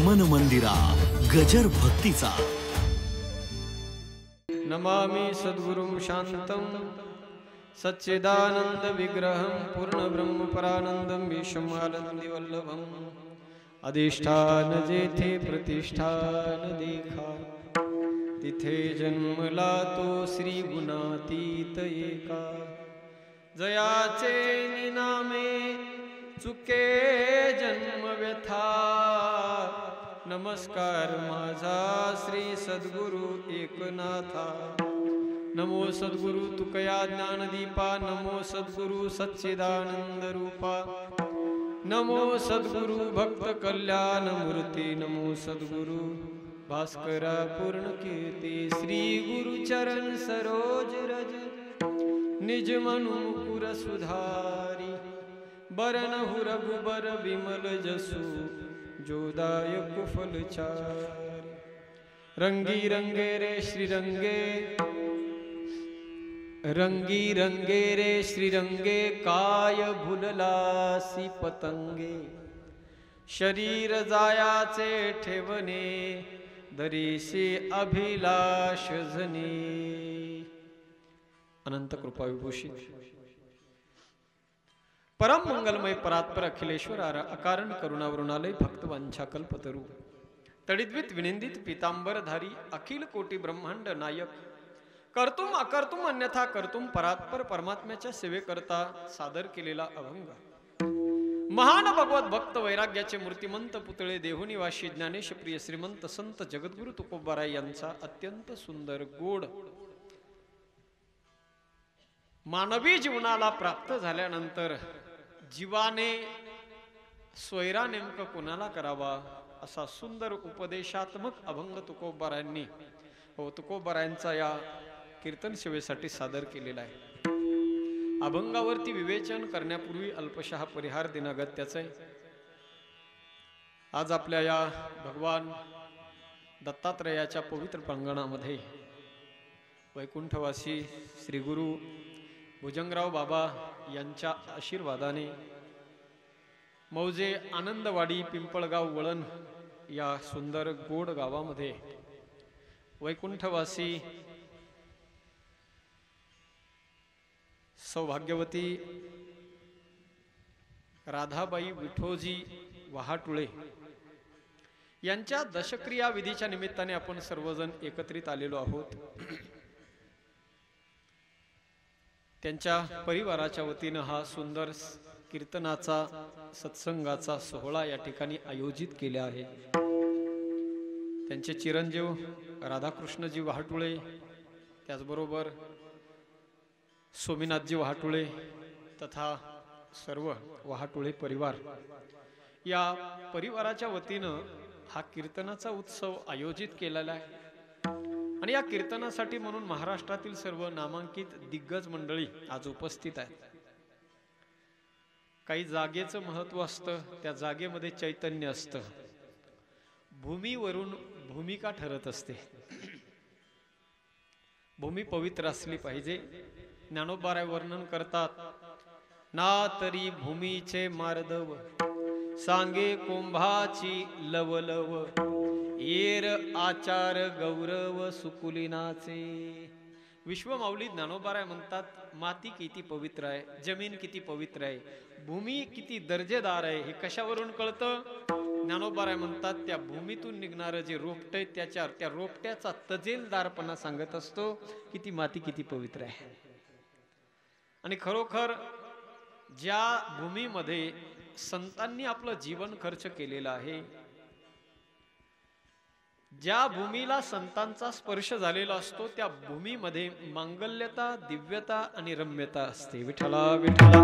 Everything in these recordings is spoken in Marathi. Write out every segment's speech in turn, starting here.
मन मंदिरा गजर भक्तीचा। नमामि सद्गुरुं शांतं सच्चिदानंद विग्रहं पूर्ण ब्रह्म परानंदं विश्वमानंदी वल्लभं अधिष्ठान जेथे प्रतिष्ठान देखा तिथे जन्मला तो श्री गुणातीत एका। जयाचे निनामे चुके जन्म व्यथा नमस्कार माझा श्री सद्गुरु एकनाथा। नमो सद्गुरु तुकया ज्ञानदीपा नमो सद्गुरु सच्चिदानंद रूपा नमो सद्गुरु भक्त कल्याण मूर्ती नमो सद्गुरु भास्करा पूर्ण कीर्ती। श्री गुरु चरण सरोज रज निज मनु मुकुर सुधारी बरनहु रघुबर विमल जसु जोदायक फलचारी। रंगी रंगे रे श्री रंगे रंगी रंगे रे श्री रंगे काय भुललासी पतंगे शरीर जायाचे ठेवणे दरीशी अभिलाष जने। अनंत कृपा विभूषित परम मंगलमय परात्पर अखिलेश्वर अकारण करुणावरुणालय भक्तवांछा कल्पतरू तडिद्वित विनिंदित पीतांबरधारी अखिल कोटी ब्रह्मांड नायक कर्तुम अकर्तुम अन्यथा कर्तुम परात्पर परमात्म्याच्या सेवेकरता सादर केलेला अभंग। महान भगवत भक्त वैराग्याचे मूर्तिमंत पुतळे देहुनिवासी ज्ञानेश प्रिय श्रीमंत संत जगद्गुरु तुकोबाराय यांचा अत्यंत सुंदर गोड मानवी जीवनाला प्राप्त झाल्यानंतर जीवाने सोयरा नेमकं कोणाला करावा असा सुंदर उपदेशात्मक अभंग तुकोबारायांनी तुकोबारायांचा या कीर्तन सेवेसाठी सादर केलेला आहे। अभंगावरती विवेचन करण्यापूर्वी अल्पशः परिहार देणं अगत्याचं आहे। आज आपल्या या भगवान दत्तात्रयाच्या पवित्र प्रांगणामध्ये वैकुंठवासी श्री गुरु भुजंगराव बाबा यांच्या आशीर्वादाने मौजे आनंदवाडी पिंपळगाव वळण या सुंदर गोड गावामध्ये वैकुंठवासी सौभाग्यवती राधाबाई विठोजी वहाटुळे यांच्या दशक्रिया विधीच्या निमित्ताने आपण सर्वजण एकत्रित आलेलो आहोत। त्यांच्या परिवाराच्या वतीनं हा सुंदर कीर्तनाचा सत्संगाचा सोहळा या ठिकाणी आयोजित केला आहे। त्यांचे चिरंजीव राधाकृष्णजी वहाटुळे त्याचबरोबर सोमीनाथजी वहाटुळे तथा सर्व वहाटुळे परिवार या परिवाराच्या वतीनं हा कीर्तनाचा उत्सव आयोजित केलेला आहे। आणि या कीर्तनासाठी म्हणून महाराष्ट्रातील सर्व नामांकित दिग्गज मंडळी आज उपस्थित आहेत। काही जागेचं महत्व असतं, त्या जागेमध्ये चैतन्य असतं, भूमीवरून भूमिका ठरत असते। भूमी पवित्र असली पाहिजे। ज्ञानोबाराय वर्णन करतात ना तरी भूमीचे मार्दव सांगे कुंभाची लवलव येर आचार गौरव सुकुलिनाचे। विश्वमाऊली ज्ञानोबाराय म्हणतात माती किती पवित्र आहे, जमीन किती पवित्र आहे, भूमी किती दर्जेदार आहे हे कशावरून कळतं? ज्ञानोबाराय म्हणतात त्या भूमीतून निघणारं जे रोपट आहे त्या रोपट्याचा तजेलदारपणा सांगत असतो की ती माती किती पवित्र आहे। आणि खरोखर ज्या भूमीमध्ये संतांनी आपलं जीवन खर्च केलेलं आहे, ज्या भूमीला संतांचा स्पर्श झालेला असतो त्या भूमीमध्ये मांगल्यता दिव्यता आणि रम्यता असते। विठ्ठला विठ्ठला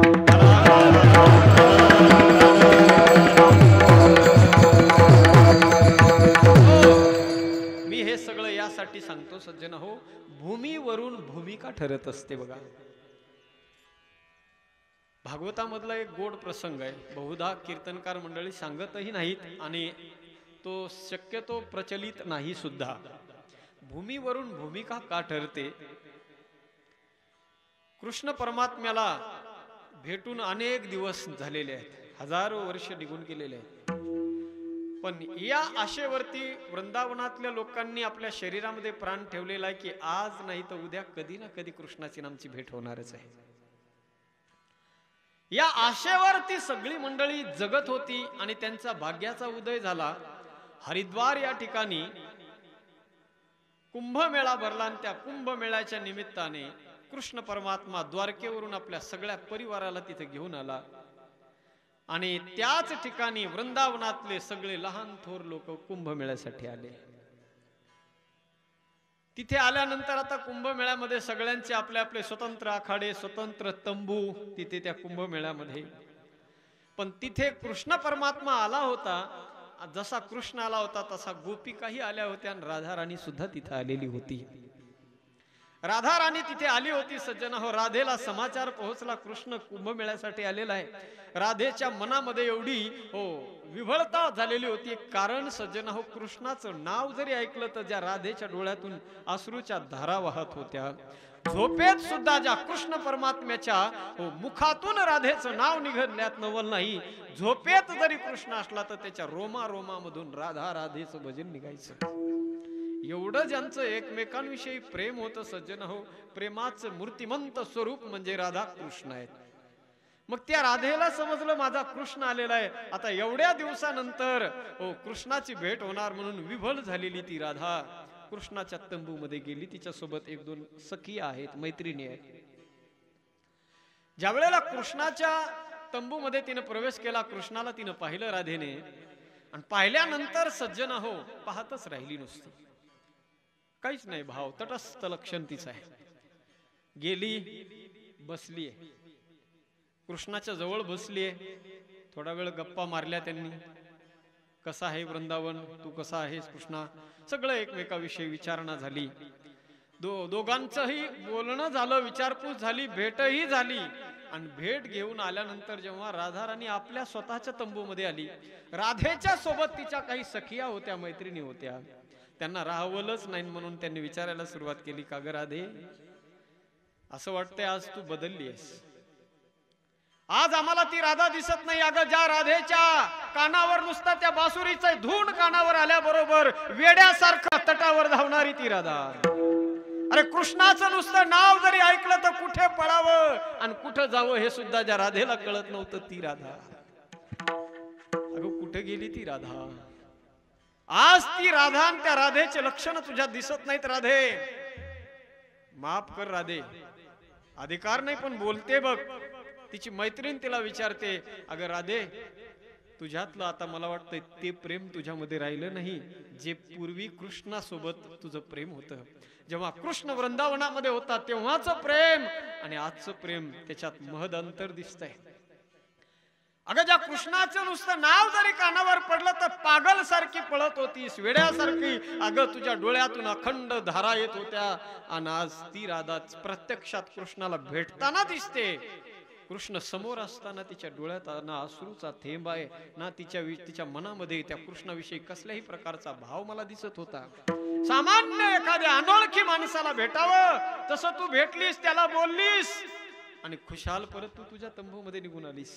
मी हे सगळं यासाठी सांगतो सज्जन हो, भूमीवरून भूमिका ठरत असते। बघा भागवतामधला एक गोड प्रसंग आहे, बहुधा कीर्तनकार मंडळी सांगतही नाहीत आणि तो शक्यतो प्रचलित नाही सुद्धा। भूमीवरून भूमिका का ठरते? कृष्ण परमात्म्याला भेटून अनेक दिवस झालेले आहेत, हजारो वर्ष निघून गेलेले आहेत। पण या आशेवरती वृंदावनातल्या लोकांनी आपल्या शरीरामध्ये प्राण ठेवलेला आहे की आज नाही तर उद्या कधी ना कधी कृष्णाची नामची भेट होणारच आहे. या आशेवर ती सगळी मंडळी जगत होती आणि त्यांचा भाग्याचा उदय झाला. हरिद्वार या ठिकाणी कुंभमेळा भरला आणि त्या कुंभमेळ्याच्या निमित्ताने कृष्ण परमात्मा द्वारकेवरून आपल्या सगळ्या परिवाराला तिथे घेऊन आला आणि त्याच ठिकाणी वृंदावनातले सगळे लहान थोर लोक कुंभमेळ्यासाठी आले. तिथे आल्यानंतर आता कुंभमेळ्यामध्ये सगळ्यांचे आपले आपले स्वतंत्र आखाडे, स्वतंत्र तंबू तिथे त्या कुंभमेळ्यामध्ये. पण तिथे कृष्ण परमात्मा आला होता. जसा कृष्ण आला होता तसा गोपिकाही आल्या होत्या आणि राधा राणी सुद्धा तिथे आलेली होती. राधा राणी तिथे आली होती. सज्जन हो, राधेला समाचार पोहोचला कृष्ण कुंभमेळ्यासाठी आलेला आहे. राधेच्या मनामध्ये एवढी विव्हळता झालेली होती. कारण सज्जन हो, कृष्णाचं नाव जरी ऐकलं तर ज्या राधेच्या डोळ्यातून अश्रूच्या धारा वाहत होत्या. झोपेत सुद्धा ज्या कृष्ण परमात्म्याच्या मुखातून राधेचं नाव निघण्यात नवल नाही, झोपेत जरी कृष्ण असला तर त्याच्या रोमा रोमामधून राधा राधेचं भजन निघायचं. एवढं ज्यांचं एकमेकांविषयी प्रेम होतं सज्जन हो, प्रेमाचं मूर्तिमंत स्वरूप म्हणजे राधा कृष्ण आहेत. मग त्या राधेला समजलं माझा कृष्ण आलेला आहे. आता एवढ्या दिवसानंतर कृष्णाची भेट होणार म्हणून विभल झालेली ती राधा कृष्णाच्या तंबूमध्ये गेली. तिच्या सोबत एक दोन सखी आहेत, मैत्रिणी आहेत. ज्या वेळेला कृष्णाच्या तंबूमध्ये तिने प्रवेश केला, कृष्णाला तिने पाहिलं राधेने. आणि पाहिल्यानंतर सज्जन हो, पाहतच राहिली नुसती, काहीच नाही भाव, तटस्थ लक्षण तिचं आहे. गेली, बसलीये, कृष्णाच्या जवळ बसलीये. थोडा वेळ गप्पा मारल्या त्यांनी. कसा आहे वृंदावन, तू कसा आहेस कृष्णा, सगळं एकमेकाविषयी विचारणा झाली. दोघांचंही बोलणं झालं, विचारपूस झाली, भेटही झाली. आणि भेट घेऊन आल्यानंतर जेव्हा राधा राणी आपल्या स्वतःच्या तंबूमध्ये आली, राधेच्या सोबत तिच्या काही सखिया होत्या, मैत्रिणी होत्या. त्यांना राहवलंच नाही म्हणून त्यांनी विचारायला सुरुवात केली, का ग राधे, असं वाटतंय आज तू बदलली आहेस. आज आम्हाला ती राधा दिसत नाही. अगं, ज्या राधेच्या कानावर नुसता त्या बासुरीचा धून कानावर आल्याबरोबर वेड्यासारखं तटावर धावणारी ती राधा. अरे, कृष्णाचं नुसतं नाव जरी ऐकलं तर कुठे पळावं आणि कुठं जावं हे सुद्धा ज्या राधेला कळत नव्हतं ती राधा. अगं, कुठे गेली ती राधा? आज ती राधा आणि त्या राधेचे लक्षण तुझ्या दिसत नाहीत. राधे, माफ कर राधे, अधिकार नाही पण बोलते बघ. तिची मैत्रीण तिला विचारते, अगं राधे, तुझ्यातलं आता मला वाटतंय ते प्रेम तुझ्यामध्ये राहिलं नाही जे पूर्वी कृष्णासोबत तुझं प्रेम होतं. जेव्हा कृष्ण वृंदावनामध्ये होता तेव्हाचं प्रेम आणि आजचं प्रेम त्याच्यात महद अंतर दिसतंय. अगं, ज्या कृष्णाचं नुसतं नाव जरी कानावर पडलं तर पागल सारखी पळत होतीस, वेड्यासारखी. अगं, तुझ्या डोळ्यातून अखंड धारा येत होत्या. आणि आज ती राधा प्रत्यक्षात कृष्णाला भेटताना दिसते. कृष्ण समोर असताना तिच्या डोळ्यात ना अश्रूचा थेंब आहे, ना तिच्या मनामध्ये त्या कृष्णाविषयी कसल्याही प्रकारचा भाव मला दिसत होता. सामान्य एखाद्या अनोळखी माणसाला भेटावं तसं तू भेटलीस, त्याला बोललीस आणि खुशाल परत तू तुझ्या तंबूमध्ये निघून आलीस.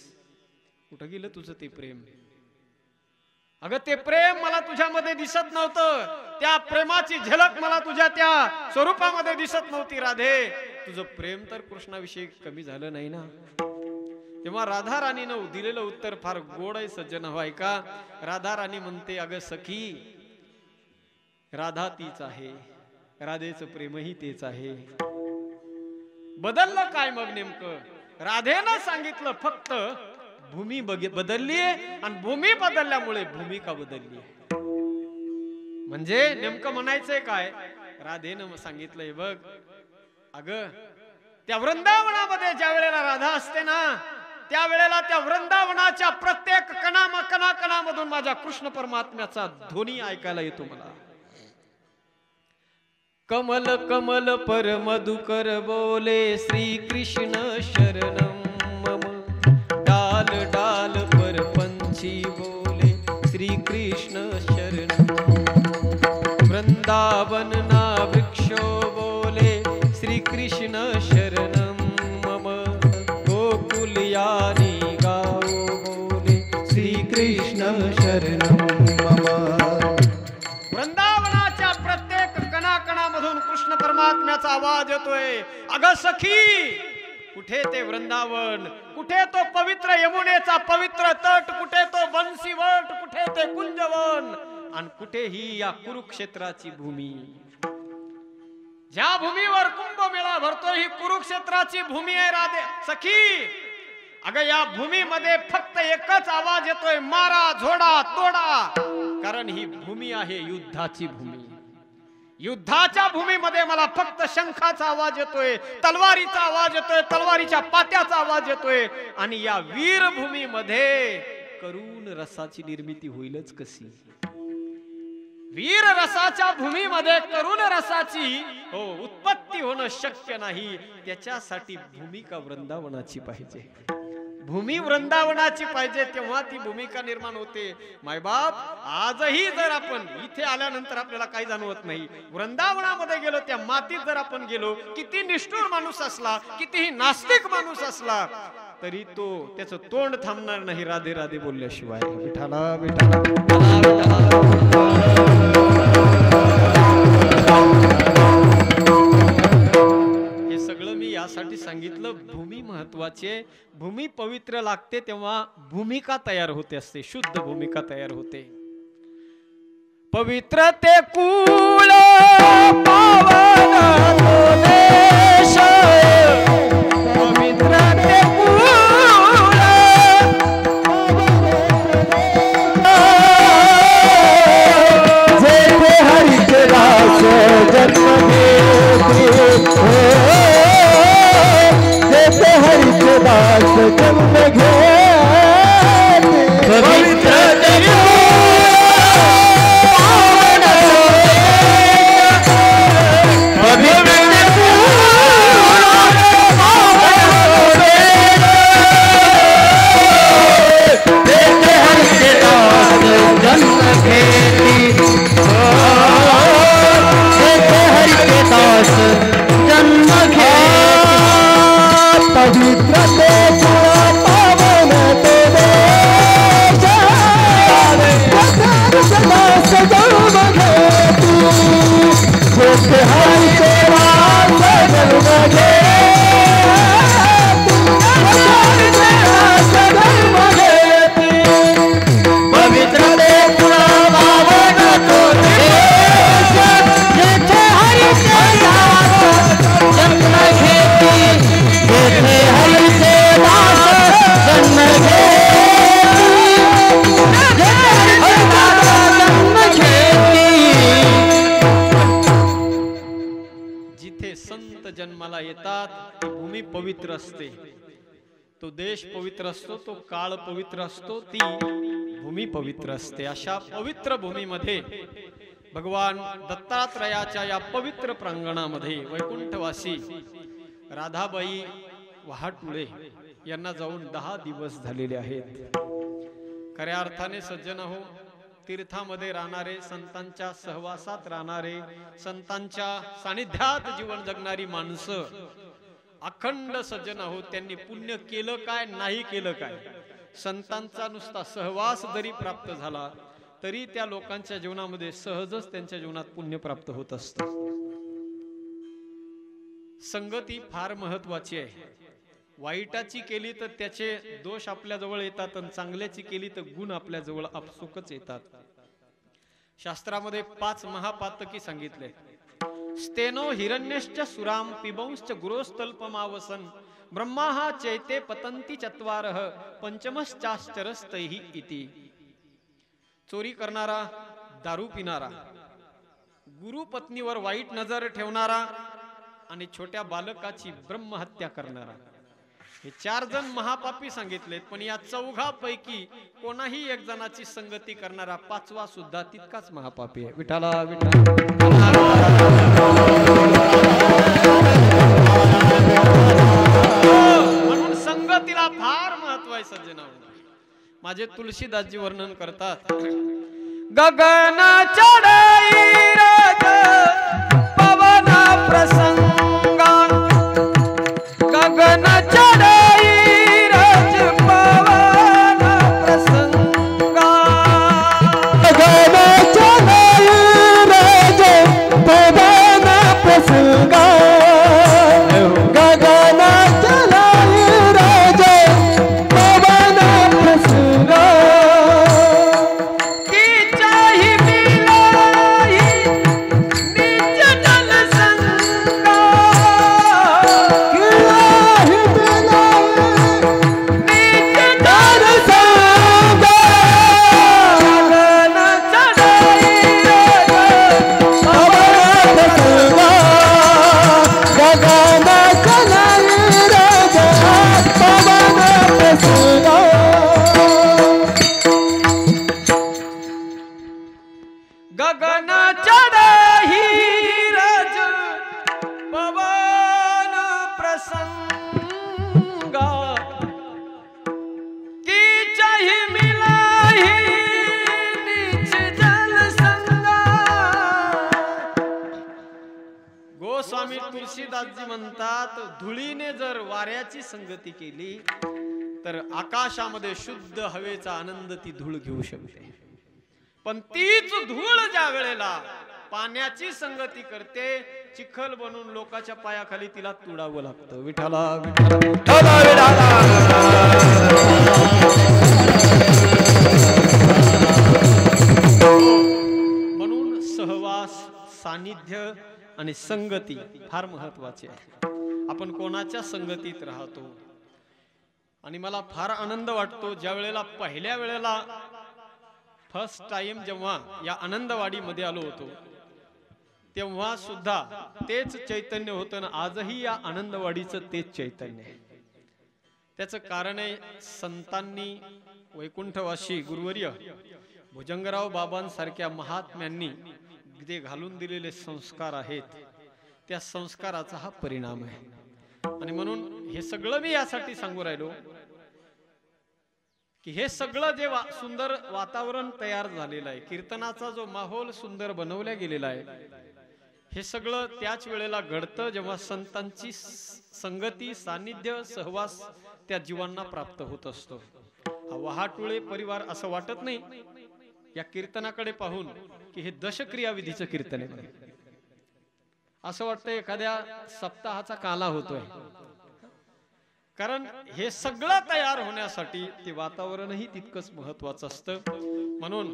कुठं गेलं तुझं ते प्रेम? अगं, ते प्रेम मला तुझ्यामध्ये दिसत नव्हतं. त्या प्रेमाची झलक मला तुझ्या त्या स्वरूपामध्ये दिसत नव्हती. राधे, तुझं प्रेम तर कृष्णाविषयी कमी झालं नाही ना. तेव्हा राधा राणीनं दिलेलं उत्तर फार गोड आहे सज्जन. हवाय का? राधा राणी म्हणते, अगं सखी, राधा तीच आहे, राधेचं प्रेमही तेच आहे. बदललं काय मग नेमकं? राधेनं सांगितलं फक्त भूमी बदललीये आणि भूमी बदलल्यामुळे भूमिका बदलली. म्हणजे नेमकं म्हणायचंय काय? राधेनं सांगितलंय बघ, अगं, त्या वृंदावनामध्ये ज्या वेळेला राधा असते ना, त्यावेळेला त्या वृंदावनाच्या प्रत्येक कणामधून माझ्या कृष्ण परमात्म्याचा ध्वनी ऐकायला येतो मला. कमल कमल पर मधुकर बोले श्री कृष्ण शरणम मम. डाल डाल पर पंछी बोले श्री कृष्ण शरणम. वृंदावन ना वृक्षो बोले श्री कृष्ण शरणम मम. गोकुलियानी गाओ बोले श्री कृष्ण शरणम मम. अग सखी, कुठे ते वृंदावन, कुठे तो पवित्र यमुनेचा पवित्र तट, कुठे तो बंसीवट, कुठे ते कुंजवन, आणि कुठे ही या कुरुक्षेत्राची भूमी. ज्या भूमीवर कुंभमेळा भरतो ही कुरुक्षेत्राची भूमी आहे राधे सखी. अगं या भूमीमध्ये फक्त एकच आवाज येतोय, मारा झोडा तोडा, कारण ही भूमी आहे युद्धाची भूमी. युद्धाच्या भूमीमध्ये मला फक्त शंखाचा आवाज येतोय, तलवारीचा आवाज येतोय, तलवारीच्या पात्याचा आवाज येतोय. आणि या वीरभूमीमध्ये करुण रसाची निर्मिती होईलच कशी? वीर रसाच्या भूमीमध्ये करुण रसाची उत्पत्ती होणं शक्य नाही. त्याच्यासाठी भूमिका वृंदावनाची पाहिजे, भूमी वृंदावनाची पाहिजे, तेव्हा ती भूमिका निर्माण होते. मायबाप, आजही जर आपण इथे आल्यानंतर आपल्याला काही जाणवत नाही, वृंदावनामध्ये गेलो, त्या मातीत जर आपण गेलो, किती निष्ठुर माणूस असला, कितीही नास्तिक माणूस असला, तरी तो त्याचं तोंड थांबणार नाही राधे राधे बोलल्याशिवाय. विठाला विठाला हे सगळं मी यासाठी सांगितलं, भूमी महत्वाची. भूमी पवित्र लागते तेव्हा भूमिका तयार होते असते, शुद्ध भूमिका तयार होते. पवित्र ते कुळ पावन देश, पवित्र ते कुळ जेथे हरीचे दास जन्म घेते, जेथे हरीचे दास जन्म घेते. पवित्र जन्माला येतात ती भूमी पवित्र असते, तो देश पवित्र असतो, तो काळ पवित्र असतो, ती भूमी पवित्र असते. अशा पवित्र भूमीमध्ये भगवान दत्तात्रयाच्या या पवित्र प्रांगणामध्ये वैकुंठवासी राधाबाई वहाटुळे यांना जाऊन 10 दिवस झालेले आहेत. खऱ्या अर्थाने सज्जन हो, तीर्थामध्ये राहणारे, संतांच्या सहवासात राहणारे, संतांच्या सानिध्यात जीवन जगणारी माणसं, अखंड सज्जन हो, त्यांनी पुण्य केलं काय, नाही केलं काय, संतांचा नुसता सहवास जरी प्राप्त झाला तरी त्या लोकांच्या जीवनामध्ये सहजच त्यांच्या जीवनात पुण्य प्राप्त होत असतं. संगती फार महत्वाची आहे. वाईटाची केली तर त्याचे दोष आपल्या जवळ येतात, आणि चांगल्याची केली तर गुण आपल्या जवळ आपसुकच येतात. शास्त्रामध्ये 5 महापातकी सांगितले. स्तेनो हिरण्यश्च सुराम पिबंश्च गुरोस्तल्पमावसन ब्रह्मा चैते पतंती चत्वारः पंचमश्चाश्चरस्तैहि इति. चोरी करणारा, दारू पिणारा, गुरु पत्नीवर वाईट नजर ठेवणारा आणि छोट्या बालकाची ब्रह्महत्या करणारा, हे 4 जण महापापी सांगितलेत. पण या 4पैकी कोणाही एक जणाची संगती करणारा 5वा सुद्धा तितकाच महापापी आहे. विठाला म्हणून संगतीला फार महत्व आहे सज्जनांनो. माझे तुलसीदासजी वर्णन करतात. गगन चढई रज पवन प्रसंगा, गगन चढई रज पवन प्रसंगा, गगन चढई रज पवन प्रसंगा. गगन चढ़ही रज पवन प्रसंगा की चाहि मिलाही नीच जल संगा। गोस्वामी तुलसीदासजी म्हणतात, धुळीने जर वाऱ्याची संगती केली तर आकाशामध्ये शुद्ध हवेचा आनंद ती धूळ घेऊ शकते, पण तीच धूळ ज्या वेळेला पाण्याची संगती करते, चिखल बनून लोकांच्या पायाखाली तिला तुडावं लागतं. विठाला म्हणून सहवास, सानिध्य आणि संगती फार महत्वाची आहे. आपण कोणाच्या संगतीत राहतो. आणि मला फार आनंद वाटतो ज्या वेळेला पहिल्या वेळेला फर्स्ट टाइम जेव्हा या आनंदवाडीमध्ये आलो होतो, तेव्हा सुद्धा तेच चैतन्य होतं ना आजही या आनंदवाडीचं तेच चैतन्य आहे. त्याचं कारण आहे संतांनी, वैकुंठवासी गुरुवर्य भुजंगराव बाबांसारख्या महात्म्यांनी जे घालून दिलेले संस्कार आहेत, त्या संस्काराचा हा परिणाम आहे. आणि म्हणून हे सगळं मी यासाठी सांगू राहिलो की हे सगळं जे सुंदर वातावरण तयार झालेलं आहे, कीर्तनाचा जो माहोल सुंदर बनवला गेलेला आहे, हे सगळं त्याच वेळेला घडतं जेव्हा संतांची संगती, सानिध्य, सहवास त्या जीवांना प्राप्त होत असतो. हा वहाटुळे परिवार असं वाटत नाही या कीर्तनाकडे पाहून की हे दशक्रिया विधीचं कीर्तन आहे. असं वाटतं एखाद्या सप्ताहाचा काला होतोय. कारण हे सगळं तयार होण्यासाठी ते वातावरणही तितकंच महत्वाचं असतं. म्हणून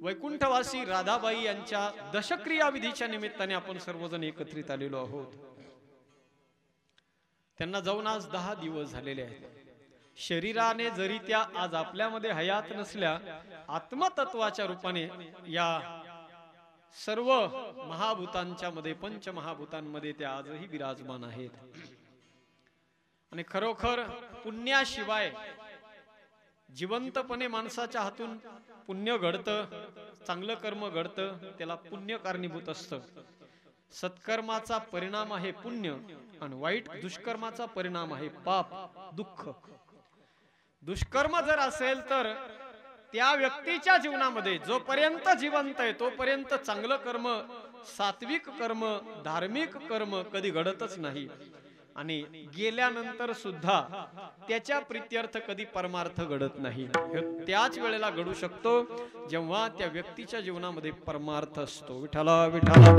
वैकुंठवासी राधाबाई यांच्या दशक्रिया विधीच्या निमित्ताने आपण सर्वजण एकत्रित आलेलो आहोत. त्यांना जाऊन आज 10 दिवस झालेले आहेत. शरीराने जरी त्या आज आपल्यामध्ये हयात नसल्या, आत्मतत्वाच्या रूपाने या सर्व महाभूतांच्या मध्ये, पंचमहाभूतांमध्ये त्या आजही विराजमान आहेत. आणि खरोखर पुण्याशिवाय जिवंतपणे माणसाच्या हातून पुण्य घडतं, चांगलं कर्म घडतं, त्याला पुण्य कारणीभूत असतं. सत्कर्माचा परिणाम आहे पुण्य आणि वाईट दुष्कर्माचा परिणाम आहे पाप, दुःख. दुष्कर्म जर असेल तर त्या व्यक्तीच्या जीवनामध्ये जोपर्यंत जिवंत आहे तोपर्यंत चांगलं कर्म, सात्विक कर्म, धार्मिक कर्म कधी घडतच नाही. आणि गेल्यानंतर सुद्धा त्याच्या प्रित्यर्थ कधी परमार्थ घडत नाही. त्याच वेळेला घडू शकतो जेव्हा त्या व्यक्तीच्या जीवनामध्ये परमार्थ असतो. विठाला विठाला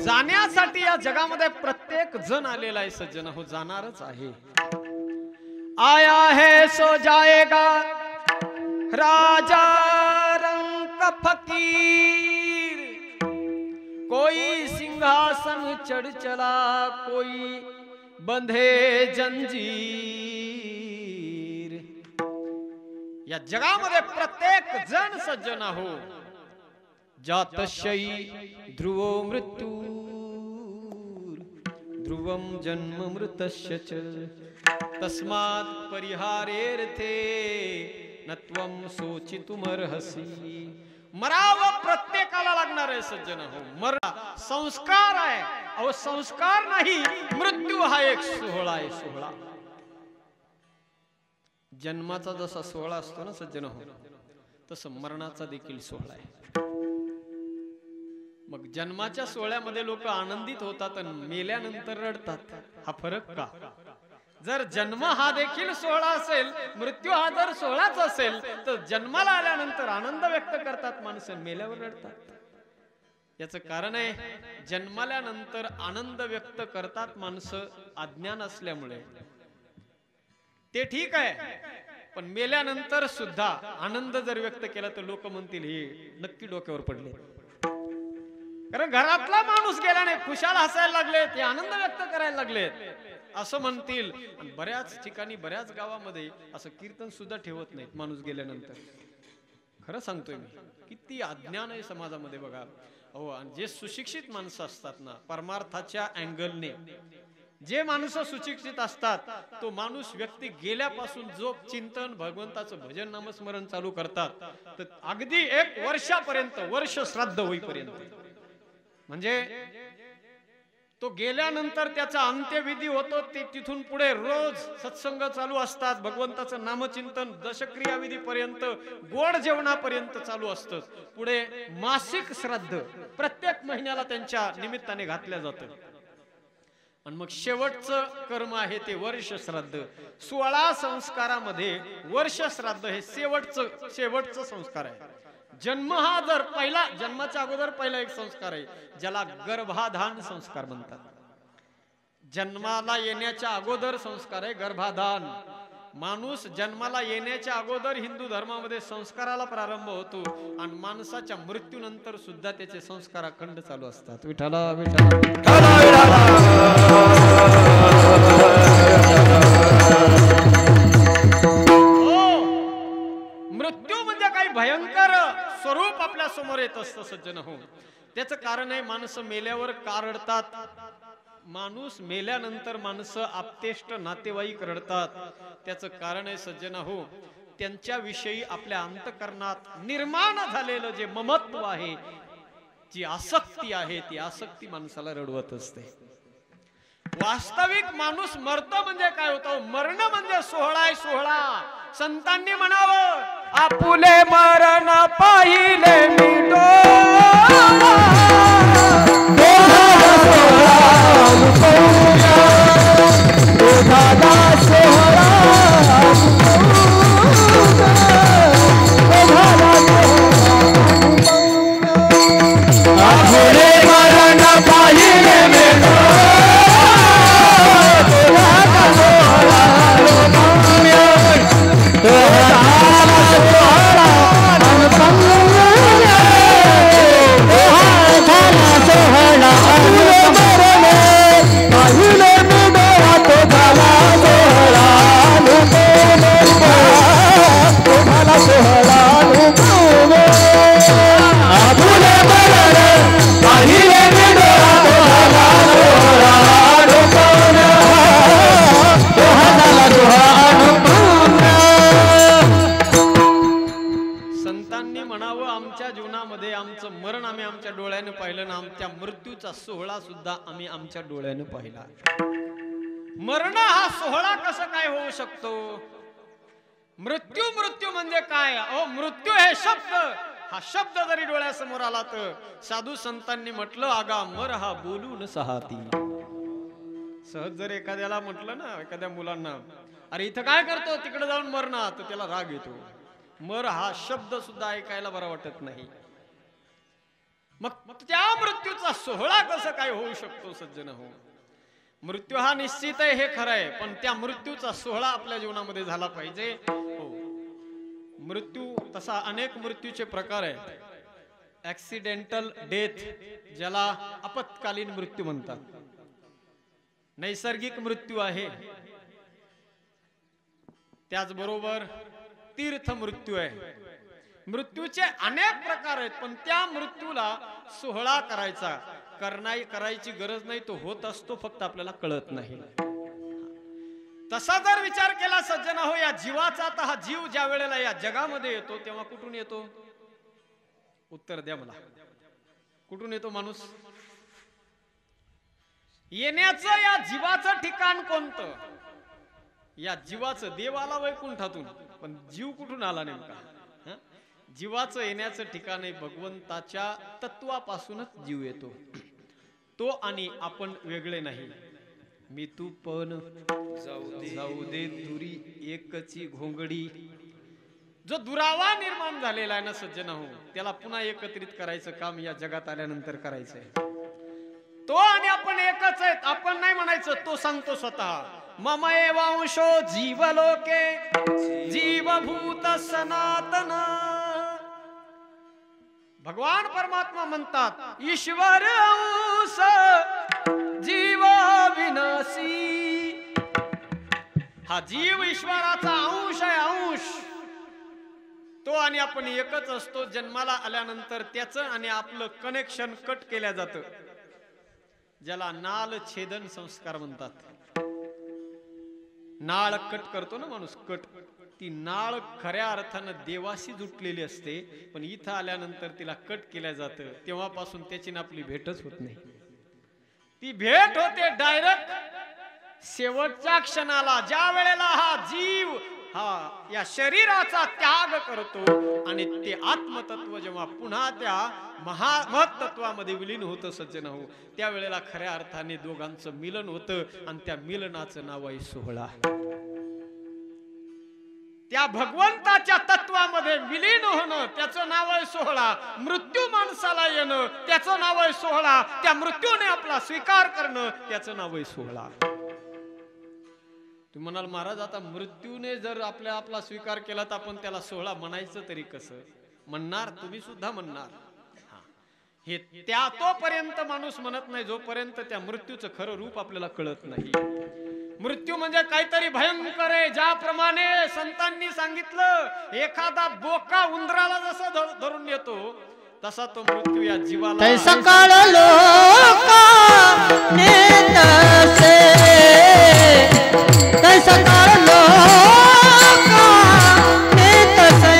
जाण्यासाठी या जगामध्ये प्रत्येक जण आलेला आहे. सज्जन हो, जाणारच आहे. आया है सो जाएगा राजा रंग फकीर, कोई सिंहासन चढ़ चला, कोई बंधे जंजीर. या जगामध्ये प्रत्येक जण सज्जन हो, जातशयी ध्रुवो मृत्यू ध्रुवम जन्म मृतस्य च, तस्मात् परिहारेर्थे नत्वम सोचितुमर्हसि. मरावं प्रत्येकाला लागणार आहे सज्जन हो. मरा संस्कार आहे. अहो संस्कार नाही, मृत्यू हा एक सोहळा आहे. सोहळा जन्माचा जसा सोहळा असतो ना सज्जन हो, तसं मरणाचा देखील सोहळा आहे. मग जन्माच्या सोहळ्यामध्ये लोक आनंदित होतात आणि मेल्यानंतर रडतात. हा फरक का? जर जन्म हा देखील सोहळा असेल, मृत्यू हा जर सोहळाच असेल, तर जन्माला आल्यानंतर आनंद व्यक्त करतात माणसं, मेल्यावर रडतात. याचं कारण आहे, जन्माल्यानंतर आनंद व्यक्त करतात माणसं अज्ञान असल्यामुळे. ते ठीक आहे, पण मेल्यानंतर सुद्धा आनंद जर व्यक्त केला तर लोक म्हणतील हे नक्की डोक्यावर पडले. कारण घरातला माणूस गेल्याने खुशाल हसायला लागले, ते आनंद व्यक्त करायला लागले असं म्हणतील. आणि बऱ्याच ठिकाणी, बऱ्याच गावामध्ये असं कीर्तन सुद्धा ठेवत नाहीत माणूस गेल्यानंतर. खरं सांगतोय मी, किती अज्ञान आहे समाजामध्ये बघा. हो, आणि जे सुशिक्षित माणसं असतात ना, परमार्थाच्या अँगलने जे माणूस सुशिक्षित असतात तो माणूस व्यक्ती गेल्यापासून जो चिंतन भगवंताचं भजन नामस्मरण चालू करतात तर अगदी 1 वर्षापर्यंत वर्ष श्राद्ध होईपर्यंत म्हणजे तो गेल्यानंतर त्याचा अंत्यविधी होतो ते तिथून पुढे रोज सत्संग चालू असतात भगवंताचं नामचिंतन दशक्रिया विधीपर्यंत गोड जेवणापर्यंत चालू असतं पुढे मासिक श्राद्ध प्रत्येक महिन्याला त्यांच्या निमित्ताने घातल्या जातं आणि मग शेवटचं कर्म आहे ते वर्ष श्राद्ध 16 संस्कारामध्ये वर्ष श्राद्ध हे शेवटचं संस्कार आहे जन्म हा जर पहिला जन्माच्या अगोदर पहिला एक संस्कार आहे ज्याला गर्भाधान संस्कार म्हणतात जन्माला येण्याच्या अगोदर संस्कार आहे गर्भाधान माणूस जन्माला येण्याच्या अगोदर हिंदू धर्मामध्ये संस्काराला प्रारंभ होतो आणि माणसाच्या मृत्यूनंतर सुद्धा त्याचे संस्कार अखंड चालू असतात विठ्ठला मृत्यू म्हणजे काही भयंकर स्वरूप आपल्या समोर येत असतं सज्जन हो त्याचं कारण आहे माणसं मेल्यावर का रडतात माणूस मेल्यानंतर माणसं आपतेष्ट नातेवाईक रडतात त्याचं कारण आहे सज्जन हो त्यांच्याविषयी आपल्या अंतःकरणात निर्माण झालेलं जे ममत्व आहे जी आसक्ती आहे ती आसक्ती माणसाला रडवत असते वास्तविक माणूस मरतो म्हणजे काय होतं मरण म्हणजे सोहळा आहे सोहळा संतांनी म्हणावं आपुले मरण पाहिले मी सोहळा सुद्धा आम्ही आमच्या डोळ्याने पाहिला मरण हा सोहळा कसं काय होऊ शकतो मृत्यू मृत्यू म्हणजे काय अहो मृत्यू हे शब्द हा शब्द जरी डोळ्यासमोर आला तर साधू संतांनी म्हटलं आगा मर हा बोलून सहाती सहज जर एखाद्याला म्हटलं ना एखाद्या मुलांना अरे इथं काय करतो तिकडे जाऊन मर ना तर त्याला राग येतो मर हा शब्द सुद्धा ऐकायला बरा वाटत नाही मग त्या मृत्यूचा सोहळा कसं काय होऊ शकतो सज्जन हो मृत्यू हा निश्चित आहे हे खरं आहे पण त्या मृत्यूचा सोहळा आपल्या जीवनामध्ये झाला पाहिजे हो मृत्यू तसा अनेक मृत्यूचे प्रकार आहेत ऍक्सिडेंटल डेथ ज्याला आपत्कालीन मृत्यू म्हणतात नैसर्गिक मृत्यू आहे त्याचबरोबर तीर्थ मृत्यू आहे मृत्यूचे अनेक प्रकार आहेत पण त्या मृत्यूला सोहळा करायची गरज नाही तो होत असतो फक्त आपल्याला कळत नाही तसा जर विचार केला सज्जन हो या जीवाचा आता हा जीव ज्या वेळेला या जगामध्ये येतो तेव्हा कुठून येतो उत्तर द्या मला कुठून येतो माणूस येण्याचं या जीवाचं ठिकाण कोणतं या जीवाचं देव आला वैकुंठातून पण जीव कुठून आला नेमका जीवाचं येण्याचं ठिकाण आहे भगवंताच्या तत्वापासूनच जीव येतो तो आणि आपण वेगळे नाही मी तू पण जाऊ दे दुरी एकची घोंगडी जो दुरावा निर्माण झालेला आहे ना सज्जन हो त्याला पुन्हा एकत्रित करायचं काम या जगात आल्यानंतर करायचंय तो आणि आपण एकच आहेत आपण नाही म्हणायचं तो सांगतो स्वतः मम एवांशो जीवलोके जीवभूत सनातन भगवान परमात्मा म्हणतात ईश्वर अंश जीव विनाशी हा जीव ईश्वराचा अंश आहे अंश तो आणि आपण एकच असतो जन्माला आल्यानंतर त्याचं आणि आपलं कनेक्शन कट केल्या जातं ज्याला नाल छेदन संस्कार म्हणतात. नाळ कट करतो ना माणूस, कट, ती नाळ खऱ्या अर्थानं देवाशी जुटलेली असते, पण इथं आल्यानंतर तिला कट केल्या जातं. तेव्हापासून त्याची ना आपली भेटच होत नाही. ती भेट होते डायरेक्ट शेवटच्या क्षणाला, ज्या वेळेला हा जीव हा या शरीराचा त्याग करतो आणि ते आत्मतत्व जेव्हा पुन्हा त्या महत्त्वामध्ये विलीन होतं सज्जन हो, त्यावेळेला खऱ्या अर्थाने दोघांचं मिलन होतं आणि त्या मिलनाचं नाव आहे सोहळा. त्या भगवंताच्या तत्वामध्ये विलीन होणं त्याचं नाव आहे सोहळा. मृत्यू माणसाला येणं त्याचं नाव आहे सोहळा. त्या मृत्यूने आपला स्वीकार करणं त्याचं नाव आहे सोहळा. तुम्ही म्हणाल महाराज आता मृत्यूने जर आपला स्वीकार केला तर आपण त्याला सोहळा म्हणायचं तरी कसं? म्हणणार, तुम्ही सुद्धा म्हणणार. हे त्या तोपर्यंत माणूस म्हणत नाही जोपर्यंत त्या मृत्यूचं खरं रूप आपल्याला कळत नाही. मृत्यू म्हणजे काहीतरी भयंकर आहे. ज्याप्रमाणे संतांनी सांगितलं एखादा बोका उंदराला जसं धरून येतो तसा तो मृत्यू या जीवाला सकाळ लोका नेतसे सकाळ लोका नेतसे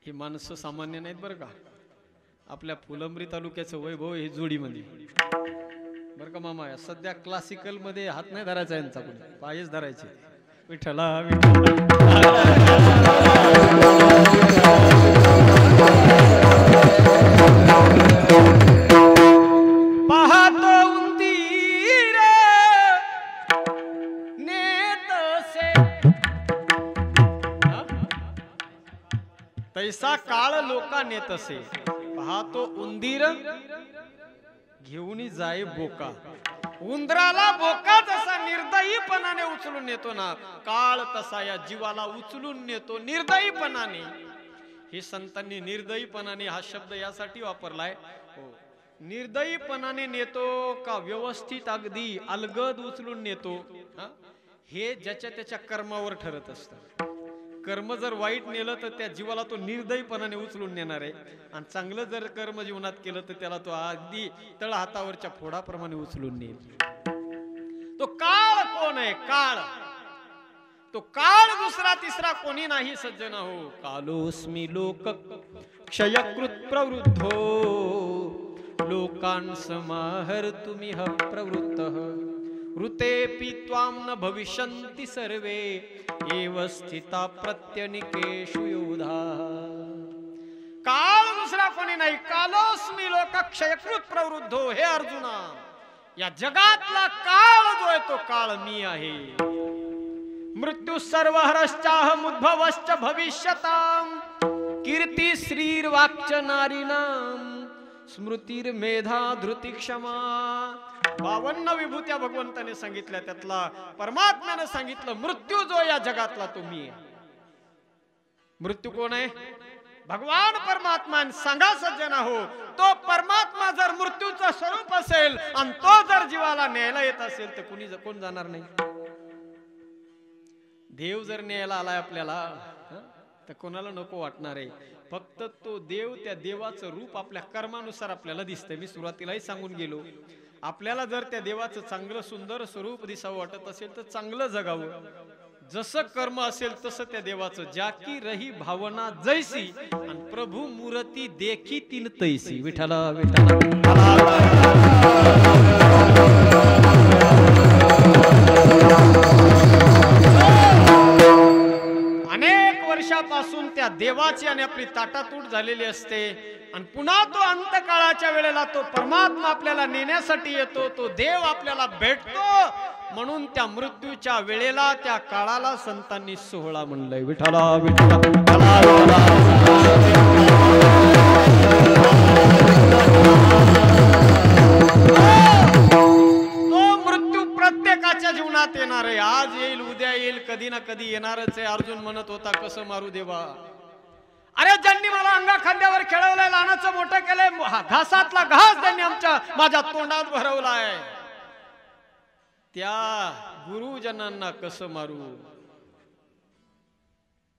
ही माणसं सामान्य नाहीत बरं का. आपल्या फुलंब्री तालुक्याचं वैभव हे जोडीमध्ये बरं का मामा. सध्या क्लासिकल मध्ये हात नाही धरायचा यांचा, पण पायच धरायचे. विठ्ठला पाहतो उंदीर नेतसे तैसा काळ लोका नेतसे. पाहतो उंदीर घेऊन जाय बोका. उंदराला बोका जसा निर्दयीपणाने उचलून नेतो ना, काळ तसा या जीवाला उचलून नेतो निर्दयीपणाने. हे संतांनी निर्दयीपणाने हा शब्द यासाठी वापरलाय. निर्दयीपणाने नेतो का व्यवस्थित अगदी अलगद उचलून नेतो, हे ज्याच्या त्याच्या कर्मावर ठरत असतं. कर्म जर वाईट नेलं तर त्या जीवाला तो निर्दयीपणाने उचलून नेणार आहे, आणि चांगलं जर कर्म जीवनात केलं तर त्याला तो अगदी तळ हातावरच्या फोडाप्रमाणे उचलून नेईल. तो काळ कोण आहे? काळ. तो काळ दुसरा तिसरा कोणी नाही सज्जन हो. कालोस्मी लोक क्षयकृत प्रवृद्धो लोकान् समाहर तुम्ही ह प्रवृत्तः ऋतेपि त्वां न भविष्यन्ति सर्वे एव स्थिता प्रत्यनिकेषु योधा. काळ दुसरा कोणी नाही. कालोस्मी लोक क्षयकृत प्रवृद्धो. हे अर्जुना, या जगातला काळ जो आहे तो काळ मी आहे. मृत्यू सर्वहरश्चाहम उद्भवश्च भविष्यताम कीर्ती श्रीर्वाक्च नारीणाम स्मृतीर मेधा धृती क्षमा. 52 विभूत्या भगवंताने सांगितल्या, त्यातला परमात्म्याने सांगितलं मृत्यू जो या जगातला तो मी आहे. मृत्यू कोण आहे? भगवान परमात्मा. सांगा सज्जना हो, तो परमात्मा जर मृत्यूचं स्वरूप असेल आणि तो जर जीवाला न्यायला येत असेल तर कोण जाणार नाही? देव जर न्यायला आलाय आपल्याला तर कोणाला नको वाटणार आहे? फक्त तो देव, त्या देवाचं रूप आपल्या कर्मानुसार आपल्याला दिसतंय. मी सुरुवातीलाही सांगून गेलो, आपल्याला जर त्या देवाचं चांगलं सुंदर स्वरूप दिसावं वाटत असेल तर चांगलं जगावं. जसं कर्म असेल तसं त्या देवाचं. जाकी रही भावना जैसी आणि प्रभू मूर्ती देखी तीन तैसी. विठ्ठला विठ्ठला. अनेक वर्षा दिवसापासून त्या देवाची आणि आपली ताटातूट झालेली असते आणि पुन्हा तो अंतकाळाच्या वेळेला तो परमात्मा आपल्याला नेण्यासाठी येतो, तो देव आपल्याला भेटतो. म्हणून त्या मृत्यूच्या वेळेला त्या काळाला संतांनी सोहळा म्हणलंय. विठ्ठला विठ्ठला विठ्ठला तो मृत्यू प्रत्येकाच्या जीवनात येणार आहे. आज येईल, उद्या येईल, कधी ना कधी येणारच आहे. अर्जुन म्हणत होता कसं मारू देवा, अरे ज्यांनी मला अंगा खांद्यावर खेळवलंय, लहानाचं मोठं केलंय, घासातला घास त्यांनी माझ्या तोंडात भरवलाय, त्या गुरुजनांना कसं मारू.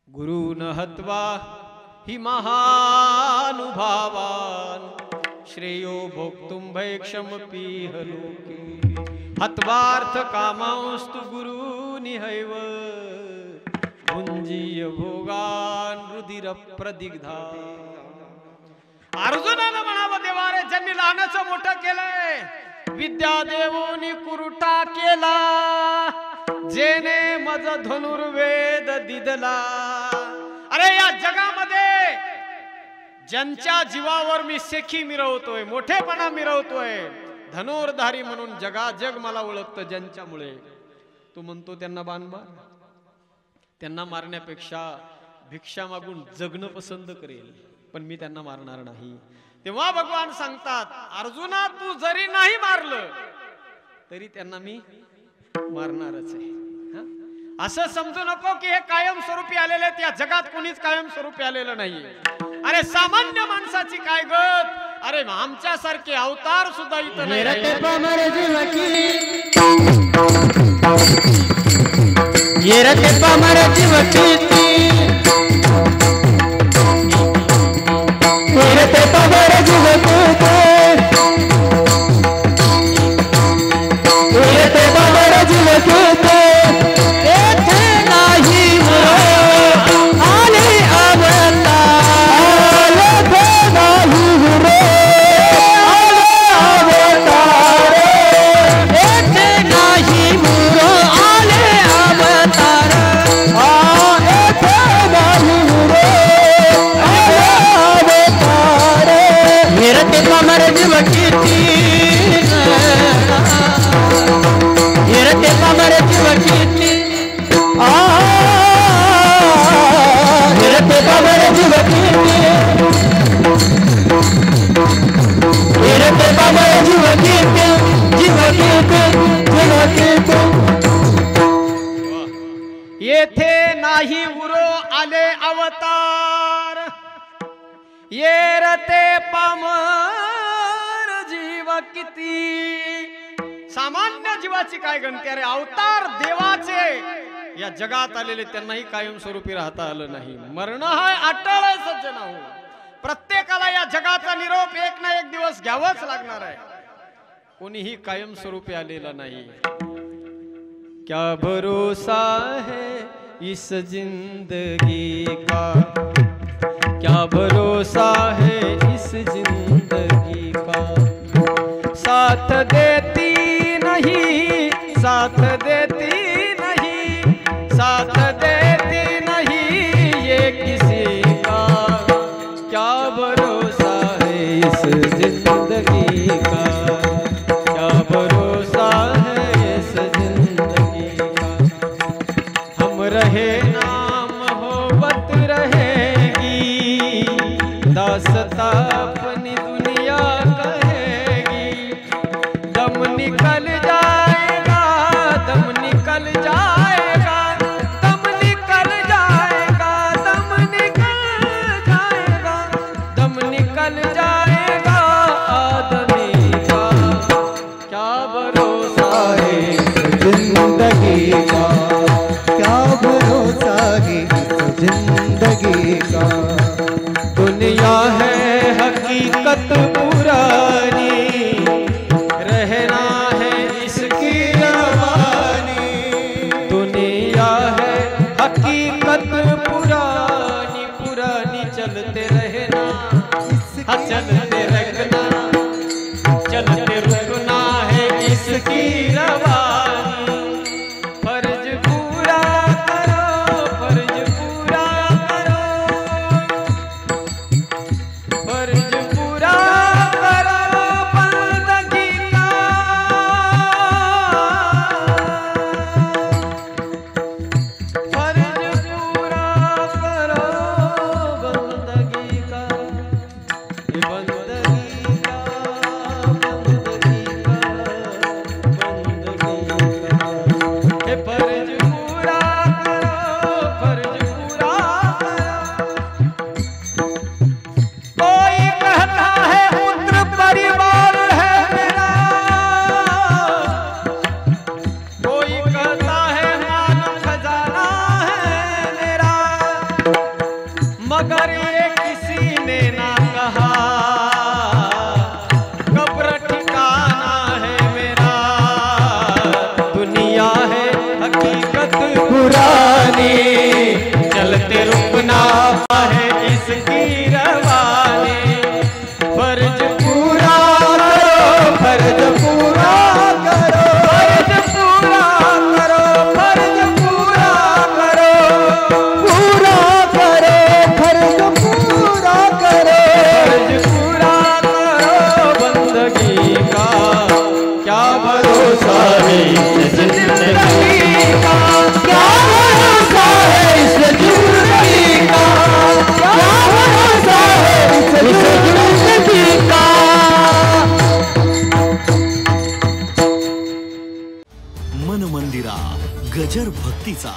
गुरु न हत्वा हि महानुभावान श्रेयो भोक्तुम भैक्षमपि लोके हत्वार्थ कामांस्तु गुरुनिहैव भुंजीय भोगान रुधिर प्रदिग्धा. अर्जुनानं म्हणावं देवा रे, ज्यांनी लहानाचं मोठं केलंय, विद्या देवोनी कुरुटा केला, जेने मज धनुर्वेद दिदला. अरे या जगामध्ये ज्यांच्या जीवावर मी सेखी मिरवतोय, मोठेपणा मिरवतोय, धनुर्धारी म्हणून जग मला ओळखतं ज्यांच्यामुळे, तू म्हणतो त्यांना बाण मार. त्यांना मारण्यापेक्षा भिक्षा मागून जगणं पसंत करेल, पण मी त्यांना मारणार नाही. तेव्हा भगवान सांगतात, अर्जुना तू जरी नाही मारलं तरी त्यांना मी मारणारच आहे. असं समजू नको की हे कायम स्वरूपी आलेले आहेत. या जगात कोणीच कायम स्वरूपी आलेलं नाही. अरे सामान्य माणसाची काय गत, अरे आमच्यासारखे अवतार सुद्धा इथं नाही. येरते पामर जीव कीर्ती, येरते पामर जीव कीर्ती, येरते पामर जीव कीर्ती. येथे नाही आले अवतार, येथे नाही आले अवतार, येथे नाही आले अवतार. येरते पामर जीव कीर्ती, येरते पामर जीव कीर्ती, येरते पामर जीव कीर्ती, येरते पामर जीव कीर्ती, जीव कीर्ती, जीव कीर्ती. येथे नाही उरो आले अवतार, येरते पामर जीव किती. सामान्य जीवाची काय गणती, अरे अवतार देवाचे या जगात आलेले त्यांनाही कायम स्वरूपी राहता आलं नाही. मरण हा अटळ आहे सज्जन हो. प्रत्येकाला या जगाचा निरोप एक ना एक दिवस घ्यावाच लागणार आहे. कोणीही कायम स्वरूपी आलेला नाही. क्या भरोसा है इस जिंदगी का, क्या भरोसा है इस जिंदगी का. साथ देती नहीं, साथ देती नहीं, साथ देती नहीं ये किसी का. क्या भरोसा है इस जिंदगी का, क्या भरोसा है इस जिंदगी का. हम रहे नाम मोहब्बत रहेगी, दास्तां अपनी दुनिया कहेगी. दम निकल जाएगा, दम पुरानी, चलते रुकना है इसकी रवानी। फर्ज पूरा करो, फर्ज पूरा करो, फर्ज पूरा करो, फर्ज पूरा करो, पूरा करो, फर्ज पूरा करो, फर्ज पूरा करो बंदगी का। क्या भरोसा है इस जिंदगी का, क्या भरोसा है इस जिंदगी का, क्या भरोसा है इस जिंदगी का। मन मंदिरा गजर भक्तीचा